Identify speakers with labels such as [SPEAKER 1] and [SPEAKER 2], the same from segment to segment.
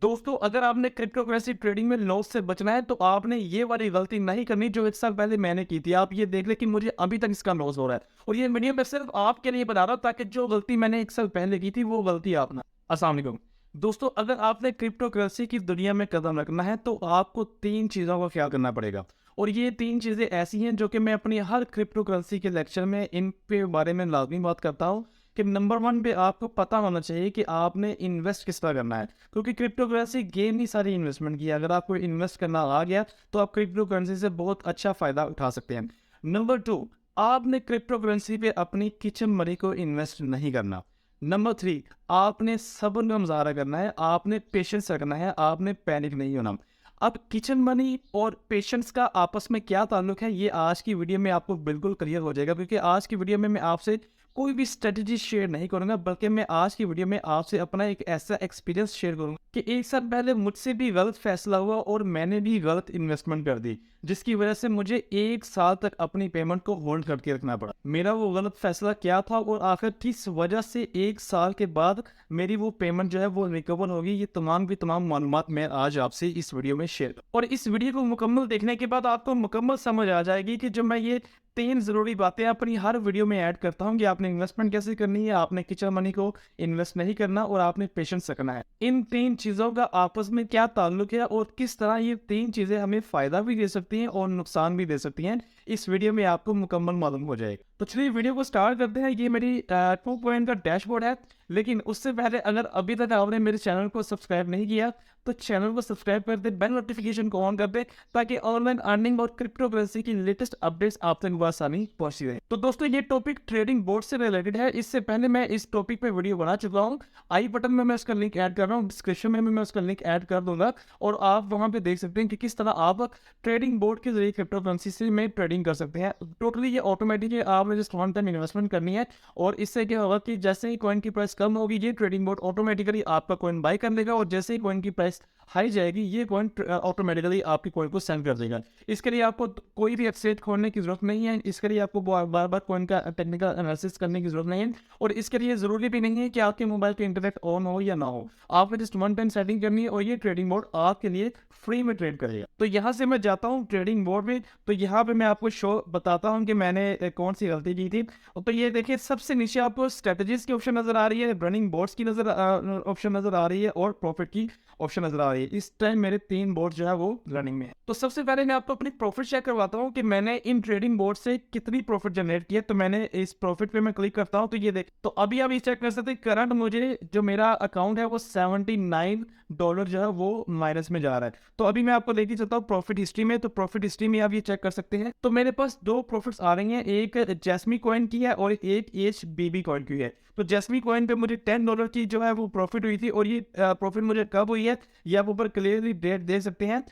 [SPEAKER 1] दोस्तों, अगर आपने क्रिप्टो करेंसी ट्रेडिंग में लॉस से बचना है, तो आपने ये वाली गलती नहीं करनी जो 1 साल पहले मैंने की थी। आप ये देख लें कि मुझे अभी तक इसका लॉस हो रहा है और ये वीडियो मैं सिर्फ़ आपके लिए बना रहा हूँ ताकि जो गलती मैंने 1 साल पहले की थी, वो गलती आप ना। अस्सलाम वालेकुम। दोस्तों, अगर आपने क्रिप्टो करेंसी की दुनिया में कदम रखना है, तो आपको 3 चीज़ों का ख़्याल करना पड़ेगा और ये 3 चीज़ें ऐसी हैं जो कि मैं अपनी हर क्रिप्टो करेंसी के लेक्चर में इन पे बारे में लाज़मी बात करता हूँ कि नंबर 1 पे आपको पता होना चाहिए कि आपने इन्वेस्ट किस तरह करना है। क्योंकि क्रिप्टो करेंसी गेम ही सारी इन्वेस्टमेंट की है। अगर आपको इन्वेस्ट करना आ गया तो आप क्रिप्टो करेंसी से बहुत अच्छा फ़ायदा उठा सकते हैं। नंबर 2, आपने क्रिप्टो करेंसी पे अपनी किचन मनी को इन्वेस्ट नहीं करना। नंबर 3, आपने सब्र का मुज़ाहरा करना है, आपने पेशेंस रखना है, आपने पैनिक नहीं होना। अब किचन मनी और पेशेंस का आपस में क्या ताल्लुक है, ये आज की वीडियो में आपको बिल्कुल क्लियर हो जाएगा, क्योंकि आज की वीडियो में मैं आपसे कोई भी स्ट्रेटजी शेयर नहीं करूंगा, बल्कि मैं आज की वीडियो में आपसे अपना एक ऐसा एक्सपीरियंस शेयर करूंगा कि 1 साल पहले मुझसे भी गलत फैसला हुआ और मैंने भी गलत इन्वेस्टमेंट कर दी, जिसकी वजह से मुझे 1 साल तक अपनी पेमेंट को होल्ड करके रखना पड़ा। मेरा वो गलत फैसला क्या था और आखिर किस वजह से 1 साल के बाद मेरी वो पेमेंट जो है वो रिकवर होगी, ये तमाम की तमाम मालूमात मैं आज आपसे इस वीडियो में शेयर और इस वीडियो को मुकम्मल देखने के बाद आपको मुकम्मल समझ आ जाएगी कि जब मैं ये 3 ज़रूरी बातें अपनी हर वीडियो में ऐड करता हूँ कि आपने इन्वेस्टमेंट कैसे करनी है, आपने किचन मनी को इन्वेस्ट नहीं करना और आपने पेशेंस रखना है। इन 3 चीज़ों का आपस में क्या ताल्लुक है और किस तरह ये 3 चीज़ें हमें फ़ायदा भी दे सकती हैं और नुकसान भी दे सकती हैं, इस वीडियो में आपको मुकम्मल मालूम हो जाएगा। तो चलिए वीडियो को स्टार्ट करते हैं। ये मेरी 2 पॉइंट का डैशबोर्ड है, लेकिन उससे पहले अगर अभी तक आपने मेरे चैनल को सब्सक्राइब नहीं किया, तो चैनल को सब्सक्राइब कर दें, बेल नोटिफिकेशन को ऑन कर दें, ताकि ऑनलाइन अर्निंग और क्रिप्टो करेंसी की लेटेस्ट अपडेट्स आप तक आसानी पहुंचती रहे। तो दोस्तों, ये टॉपिक ट्रेडिंग बोर्ड से रिलेटेड है। इससे पहले मैं इस टॉपिक पे वीडियो बना चुका हूँ। आई बटन में मैं उसका लिंक ऐड कर रहा हूँ, डिस्क्रिप्शन में भी मैं उसका लिंक ऐड कर दूंगा और आप वहां पे देख सकते हैं कि किस तरह आप ट्रेडिंग बोर्ड के जरिए क्रिप्टो करेंसी से में ट्रेडिंग कर सकते हैं। टोटली ये ऑटोमेटिक है, आपने जस्ट वन टाइम इन्वेस्टमेंट करनी है और इससे क्या होगा कि जैसे ही कॉइन की प्राइस कम होगी, ये ट्रेडिंग बोर्ड ऑटोमेटिकली आपका कॉइन बाय कर लेगा और जैसे ही कॉइन की प्राइस हाई जाएगी, ये कॉइन ऑटोमेटिकली आपकी कॉइन को सेंड कर देगा। इसके लिए आपको कोई भी एक्सचेंज खोलने की जरूरत नहीं है। इसके लिए आपको बार बार कॉइन का टेक्निकल एनालिसिस करने की जरूरत नहीं है और इसके लिए जरूरी भी नहीं है कि आपके मोबाइल पे इंटरनेट ऑन हो या ना हो। आपको जस्ट वन टाइम सेटिंग करनी है और ये ट्रेडिंग बोर्ड आपके लिए फ्री में ट्रेड करेगा। तो यहाँ से मैं जाता हूँ ट्रेडिंग बोर्ड में। तो यहाँ पे मैं आपको शो बताता हूँ कि मैंने कौन सी गलती की थी। तो ये देखिए, सबसे नीचे आपको स्ट्रेटजीज की ऑप्शन नजर आ रही है, रनिंग बोर्ड्स की ऑप्शन नजर आ रही है और प्रॉफिट की ऑप्शन नजर आ रही है। इस टाइम मेरे 3 बोर्ड जो है वो रनिंग में है। तो सबसे पहले मैं आपको अपनी प्रॉफिट चेक करवाता हूँ कि मैंने इन ट्रेडिंग बोर्ड से कितनी प्रॉफिट जनरेट की है। तो मैंने इस प्रॉफिट पे मैं क्लिक करता हूँ, तो ये देख, तो अभी आप ये चेक कर सकते हैं करंट मुझे जो मेरा अकाउंट है वो $79 जो है वो माइनस में जा रहा है। तो अभी मैं आपको लेके चलता हूँ प्रॉफिट हिस्ट्री में। तो प्रॉफिट हिस्ट्री में आप ये चेक कर सकते हैं। तो मेरे पास 2 प्रॉफिट्स आ रही हैं, एक जैस्मी कॉइन की है और एक HBB कॉइन की है। तो जैस्मी कॉइन पे मुझे $10 की जो है वो प्रॉफिट हुई थी और ये प्रॉफिट मुझे कब हुई है, ये आप ऊपर क्लियरली डेट दे सकते हैं,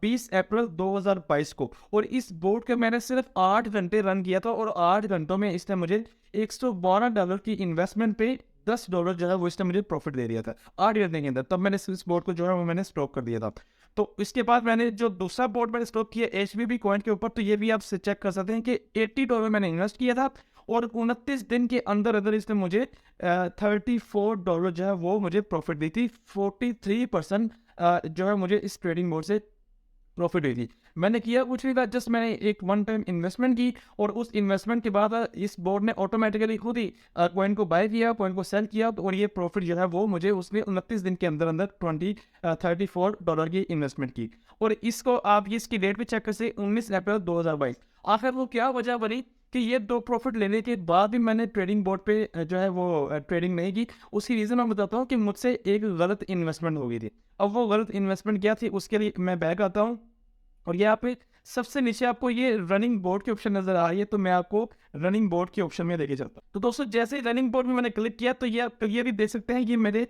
[SPEAKER 1] 20 अप्रैल 2022 को। और इस बोर्ड का मैंने सिर्फ 8 घंटे रन किया था और 8 घंटों में इसने मुझे $112 की इन्वेस्टमेंट पे $10 जो है वो इसने मुझे प्रॉफिट दे दिया था 8 घंटे के अंदर। तब मैंने इस बोर्ड को जो है वो मैंने स्टॉप कर दिया था। तो इसके बाद मैंने जो दूसरा बोर्ड मैंने स्टॉप किया HBB कॉइन के ऊपर, तो ये भी आप चेक कर सकते हैं कि $80 मैंने इन्वेस्ट किया था और 29 दिन के अंदर अंदर इसने मुझे $34 जो है वो मुझे प्रॉफिट दी थी। 43% जो है मुझे इस ट्रेडिंग बोर्ड से प्रॉफिट हुई थी। मैंने किया कुछ नहीं था, जस्ट मैंने एक वन टाइम इन्वेस्टमेंट की और उस इन्वेस्टमेंट के बाद इस बोर्ड ने ऑटोमेटिकली खुद ही कॉइन को बाय किया, कॉइन को सेल किया और ये प्रॉफिट जो है वो मुझे उसने 29 दिन के अंदर अंदर $34 की इन्वेस्टमेंट की। और इसको आप इसकी डेट भी चेक कर सकते 19 अप्रैल 2022। आखिर वो क्या वजह बनी कि ये 2 प्रॉफिट लेने के बाद भी मैंने ट्रेडिंग बोर्ड पे जो है वो ट्रेडिंग नहीं की। उसकी रीज़न मैं बताता हूँ कि मुझसे एक गलत इन्वेस्टमेंट हो गई थी। अब वो गलत इन्वेस्टमेंट क्या थी, उसके लिए मैं बैक आता हूँ और यहाँ पे सबसे नीचे आपको ये रनिंग बोर्ड की ऑप्शन नजर आ रही है। तो मैं आपको रनिंग बोर्ड के ऑप्शन में लेके चलता हूँ। तो दोस्तों, जैसे ही रनिंग बोर्ड में मैंने क्लिक किया, तो ये आप क्लियरली देख सकते हैं ये मेरे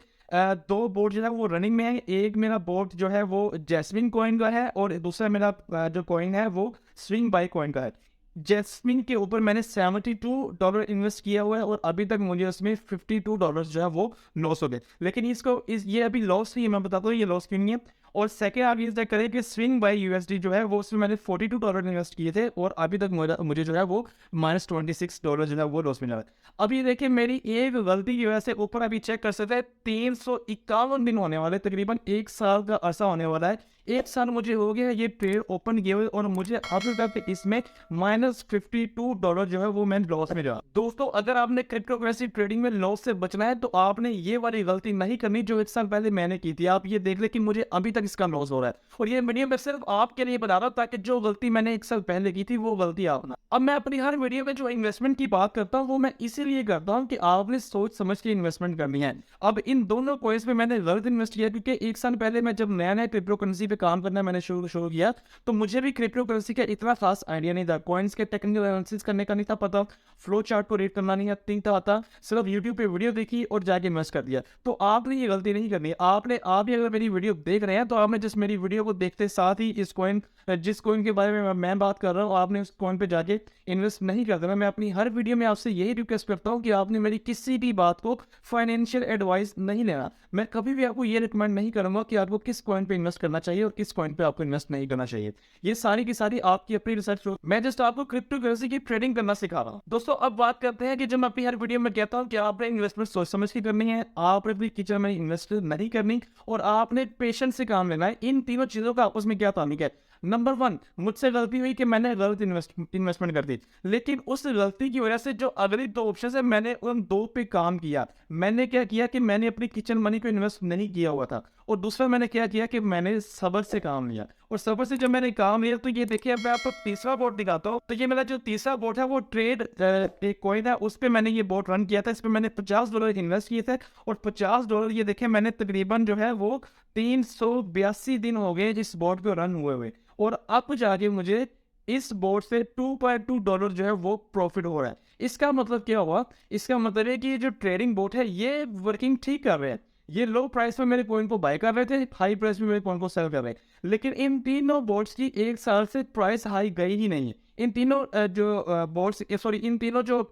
[SPEAKER 1] 2 बोर्ड जो है वो रनिंग में है। एक मेरा बोर्ड जो है वो जैस्मिन कॉइन का है और दूसरा मेरा जो कॉइन है वो स्विंग बाय कॉइन का है। जैस्मिन के ऊपर मैंने $72 इन्वेस्ट किया हुआ है और अभी तक मुझे उसमें $52 जो है वो लॉस हो गए। लेकिन ये अभी लॉस नहीं है, मैं बताता हूँ ये लॉस क्यों नहीं है। और सेकंड आप ये चेक करें कि स्विंग बाय यूएसडी जो है वो उसमें मैंने $42 इन्वेस्ट किए थे और अभी तक मुझे जो है वो -$26 जो है वो लॉस मिला है। अब ये देखिए मेरी एक गलती की वजह से ऊपर अभी चेक कर सकते हैं 351 दिन होने वाले, तकरीबन 1 साल का अरसा होने वाला है। 1 साल मुझे हो गया ये ट्रेड ओपन किए हुए और मुझे अभी तक इसमें -$52 जो है वो मैं लॉस में रहा। दोस्तों अगर आपने क्रिप्टो करेंसी ट्रेडिंग में लॉस से बचना है तो आपने ये वाली गलती नहीं करनी जो 1 साल पहले मैंने की थी। आप ये देख ले कि मुझे अभी तक इसका लॉस हो रहा है और ये वीडियो मैं सिर्फ आपके लिए बता रहा हूँ ताकि जो गलती मैंने 1 साल पहले की थी वो गलती आप ना। अब मैं अपनी हर वीडियो में जो इन्वेस्टमेंट की बात करता हूँ वो मैं इसीलिए करता हूँ कि आपने सोच समझ के इन्वेस्टमेंट करनी है। अब इन दोनों कोइंस में मैंने गलत इन्वेस्ट किया क्योंकि 1 साल पहले मैं जब नया क्रिप्टो करेंसी पे काम करना मैंने शुरू किया तो मुझे भी क्रिप्टो करेंसी का इतना खास आइडिया नहीं था। कॉइन्स के टेक्निकल एनालिसिस करने का नहीं था पता, फ्लो चार्ट को रीड करना नहीं था, सिर्फ यूट्यूब पे वीडियो देखी और जाके इन्वेस्ट कर दिया। तो आपने ये गलती नहीं करनी है। आप ही अगर मेरी वीडियो देख रहे हैं तो आपने जिस मेरी वीडियो को देखते साथ ही जिस कॉइन के बारे में मैं बात कर रहा हूँ आपने उस कॉइन पे जाके इन्वेस्ट नहीं कर देना। मैं अपनी हर वीडियो में आपसे यही रिक्वेस्ट करता हूँ कि आपने मेरी किसी भी बात को फाइनेंशियल एडवाइस नहीं लेना। मैं कभी भी आपको ये रिकमेंड नहीं करूंगा कि आपको किस कॉइन पे इन्वेस्ट करना चाहिए और किस कॉइन पे आपको इन्वेस्ट नहीं करना चाहिए। ये सारी की सारी आपकी अपनी रिसर्च हो, मैं जस्ट आपको क्रिप्टो करेंसी की ट्रेडिंग करना सिखा रहा हूँ। दोस्तों अब बात करते हैं कि जब मैं अपनी हर वीडियो में कहता हूँ कि आपने इन्वेस्टमेंट सोच समझ के करनी है, आपने अपनी किचन में इन्वेस्ट नहीं करनी और आपने पेशेंस से काम लेना है। इन तीनों चीजों का आपस में क्या ताल्लुक है? नंबर 1, मुझसे गलती हुई कि मैंने गलत इन्वेस्टमेंट कर दी, लेकिन उस गलती की वजह से जो अगली 2 ऑप्शन है मैंने उन 2 पे काम किया। मैंने क्या किया कि मैंने अपनी किचन मनी को इन्वेस्ट नहीं किया हुआ था और दूसरा मैंने क्या किया कि मैंने सब्र से काम लिया और सब्र से जब मैंने काम लिया तो ये देखिए मैं आपको तीसरा बोर्ड दिखाता हूँ। तो ये मेरा जो तीसरा बोर्ड है वो ट्रेड एक कॉइन है, उस पर मैंने ये बोर्ड रन किया था। इस पर मैंने $50 इन्वेस्ट किए थे और $50 ये देखिए मैंने तकरीबन जो है वो 382 दिन हो गए इस बोर्ड पे रन हुए और अब जाके मुझे इस बोर्ड से $2.2 जो है वो प्रॉफिट हो रहा है। इसका मतलब क्या हुआ? इसका मतलब है कि ये जो ट्रेडिंग बोर्ड है ये वर्किंग ठीक कर रहे हैं। ये लो प्राइस में मेरे कॉइन को बाय कर रहे थे, हाई प्राइस में मेरे कॉइन को सेल कर रहे हैं, लेकिन इन तीनों बोर्ड्स की 1 साल से प्राइस हाई गई ही नहीं है। इन तीनों इन तीनों जो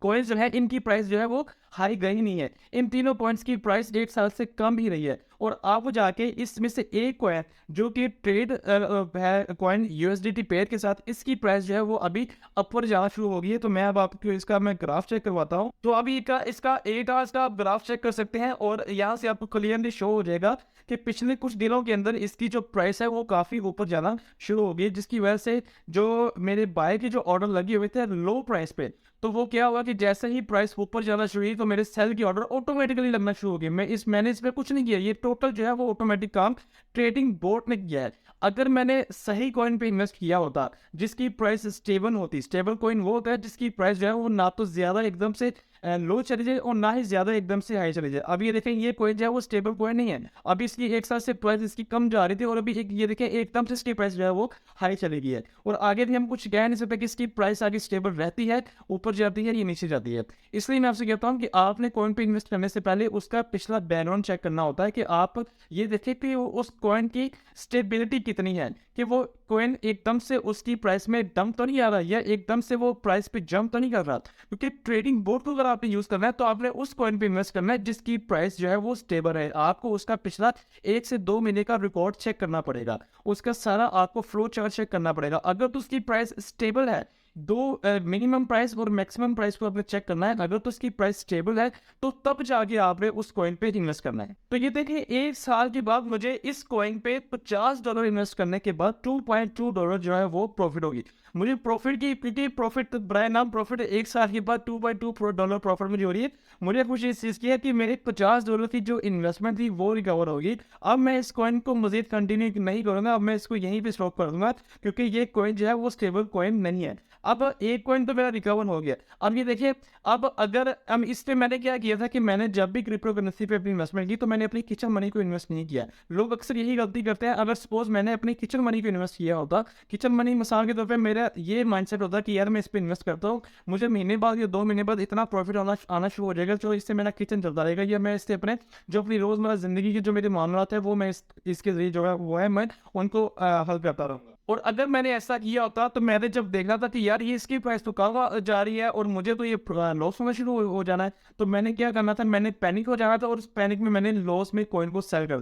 [SPEAKER 1] कॉइन्स जो है इनकी प्राइस जो है वो हाई गई नहीं है। इन तीनों कॉइन्स की प्राइस 1 साल से कम ही रही है और आप जाके इसमें से एक कॉइन जो कि ट्रेड कॉइन USDT पेयर के साथ इसकी प्राइस जो है वो अभी अपर जाना शुरू हो गई है। तो मैं अब आपको इसका मैं ग्राफ चेक करवाता हूँ। तो अभी इसका 8 आवर्स का आप ग्राफ चेक कर सकते हैं और यहाँ से आपको क्लियरली शो हो जाएगा कि पिछले कुछ दिनों के अंदर इसकी जो प्राइस है वो काफ़ी ऊपर जाना शुरू हो गई, जिसकी वजह से जो मेरे बाय के जो ऑर्डर लगे हुए थे लो प्राइस पे, तो वो क्या हुआ कि जैसे ही प्राइस ऊपर जाना शुरू हुई तो मेरे सेल की ऑर्डर ऑटोमेटिकली लगना शुरू हो गई। मैंने इसमें कुछ नहीं किया, ये टोटल जो है वो ऑटोमेटिक काम ट्रेडिंग बोर्ड ने किया है। अगर मैंने सही कॉइन पे इन्वेस्ट किया होता जिसकी प्राइस स्टेबल होती, स्टेबल कॉइन वो होता है जिसकी प्राइस जो है वो ना तो ज्यादा एकदम से लो चली जाए और ना ही ज्यादा एकदम से हाई चली जाए। अभी ये देखें ये कॉइन जो है वो स्टेबल कॉइन नहीं है, अभी इसकी 1 साल से प्राइस इसकी कम जा रही थी और अभी ये देखें एकदम से इसकी प्राइस जो है वो हाई चली गई है और आगे भी हम कुछ कह नहीं सकते कि इसकी प्राइस आगे स्टेबल रहती है, ऊपर जाती है या नीचे जाती है। इसलिए मैं आपसे कहता हूँ कि आपने कॉइन पे इन्वेस्ट करने से पहले उसका पिछला बैकग्राउंड चेक करना होता है कि आप ये देखें कि उस कॉइन की स्टेबिलिटी कितनी है, कि वो कॉइन एकदम से उसकी प्राइस में डंप तो नहीं आ रहा या एकदम से वो प्राइस पे जंप तो नहीं कर रहा। क्योंकि ट्रेडिंग बोर्ड को अगर आपने यूज करना है तो आपने उस कॉइन पे इन्वेस्ट करना है जिसकी प्राइस जो है वो स्टेबल है। आपको उसका पिछला 1 से 2 महीने का रिकॉर्ड चेक करना पड़ेगा, उसका सारा आपको फ्लो चार्ट चेक करना पड़ेगा। अगर तो उसकी प्राइस स्टेबल है, दो मिनिमम प्राइस और मैक्सिमम प्राइस को आपने चेक करना है, अगर तो उसकी प्राइस स्टेबल है तो तब जाके आपने उस कॉइन पे इन्वेस्ट करना है। तो ये देखिए 1 साल के बाद मुझे इस कॉइन पे $50 इन्वेस्ट करने के बाद $2.2 जो है वो प्रॉफिट होगी। मुझे प्रॉफिट की पीटी प्रॉफिट बड़ा नाम प्रॉफिट 1 साल के बाद $2.2 प्रॉफिट मुझे हो रही है। मुझे खुशी इस चीज़ की है कि मेरे $50 की जो इन्वेस्टमेंट थी वो रिकवर होगी। अब मैं इस कॉइन को मजीद कंटिन्यू नहीं करूँगा, अब मैं इसको यहीं पे स्टॉप कर दूंगा क्योंकि ये कॉइन जो है वो स्टेबल कॉइन नहीं है। अब एक कॉइन तो मेरा रिकवर हो गया। अब ये देखिए, अब अगर हम इस पे मैंने क्या किया था कि मैंने जब भी क्रिप्टो करेंसी पे अपनी इन्वेस्टमेंट की तो मैंने अपनी किचन मनी को इन्वेस्ट नहीं किया। लोग अक्सर यही गलती करते हैं। अगर सपोज मैंने अपनी किचन मनी को इन्वेस्ट किया होता, किचन मनी मिसाल के तौर पे मेरा ये माइंडसेट होता कि यार मैं इस पे इन्वेस्ट करता हूँ, मुझे महीने बाद या 2 महीने बाद इतना प्रॉफिट आना शुरू हो जाएगा जो इससे मेरा किचन चलता रहेगा, या मैं इससे अपने जो अपनी रोजमर्रा जिंदगी के जो मेरे मामलात है वो मैं इसके जरिए जो है वो है मैं उनको हल करता रहूँगा। और अगर मैंने ऐसा किया होता तो मैंने जब देखना था कि यार ये इसकी प्राइस तो कम जा रही है और मुझे तो ये लॉस होना शुरू हो जाना है, तो मैंने क्या करना था, मैंने पैनिक हो जाना था और उस पैनिक में मैंने लॉस में कॉइन को सेल कर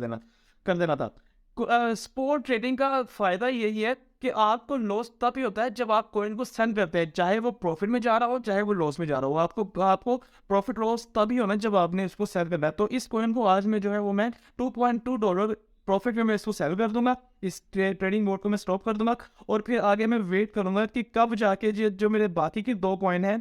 [SPEAKER 1] देना था। स्पोर्ट ट्रेडिंग का फ़ायदा यही है कि आपको लॉस तब ही होता है जब आप कॉइन को सेल करते हैं, चाहे वो प्रॉफिट में जा रहा हो, चाहे वो लॉस में जा रहा हो। आपको आपको प्रॉफिट लॉस तभी होना है जब आपने इसको सेल करना है। तो इस कॉइन को आज में जो है वो मैं $2.2 प्रॉफिट में मैं इसको सेल कर दूँगा। इस ट्रेडिंग मोड को मैं स्टॉप कर दूँगा और फिर आगे मैं वेट करूँगा कि कब जाके जो मेरे बाकी के 2 कॉइन हैं,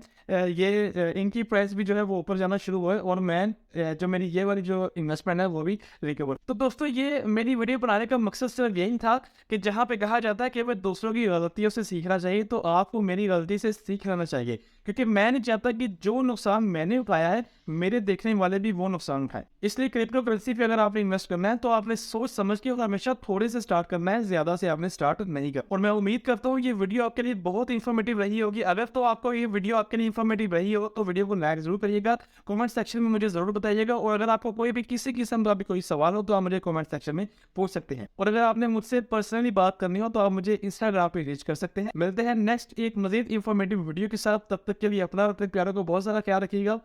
[SPEAKER 1] इनकी प्राइस भी जो है वो ऊपर जाना शुरू हुआ है और मैं जो मेरी ये वाली जो इन्वेस्टमेंट है वो भी रिकवर। तो दोस्तों ये मेरी वीडियो बनाने का मकसद सिर्फ यही था कि जहाँ पे कहा जाता है कि हमें दूसरों की गलतियों से सीखना चाहिए, तो आपको मेरी गलती से सीख लेना चाहिए, क्योंकि मैं नहीं चाहता कि जो नुकसान मैंने उठाया है मेरे देखने वाले भी वो नुकसान उठाएं। इसलिए क्रिप्टो करेंसी पे अगर आपने इन्वेस्ट करना है तो आपने सोच समझ के और हमेशा थोड़े से स्टार्ट करना है, ज्यादा से आपने स्टार्ट नहीं कर। और मैं उम्मीद करता हूँ ये वीडियो आपके लिए बहुत इंफॉर्मेटिव रही होगी। अगर तो आपको ये वीडियो आपके लिए इंफॉर्मेटिव रही हो तो वीडियो को लाइक जरूर करिएगा, कमेंट सेक्शन में मुझे जरूर बताइएगा। और अगर आपको कोई भी किसी किस्म का भी कोई सवाल हो तो आप मुझे कमेंट सेक्शन में पूछ सकते हैं। और अगर आपने मुझसे पर्सनली बात करनी हो तो आप मुझे इंस्टाग्राम पे रीच कर सकते हैं। मिलते हैं नेक्स्ट एक मजीद इंफॉर्मेटिव वीडियो के साथ, तब तक के लिए अपना अपने प्यारों को बहुत सारा ख्याल रखिएगा।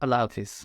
[SPEAKER 1] अल्लाह हाफिज़।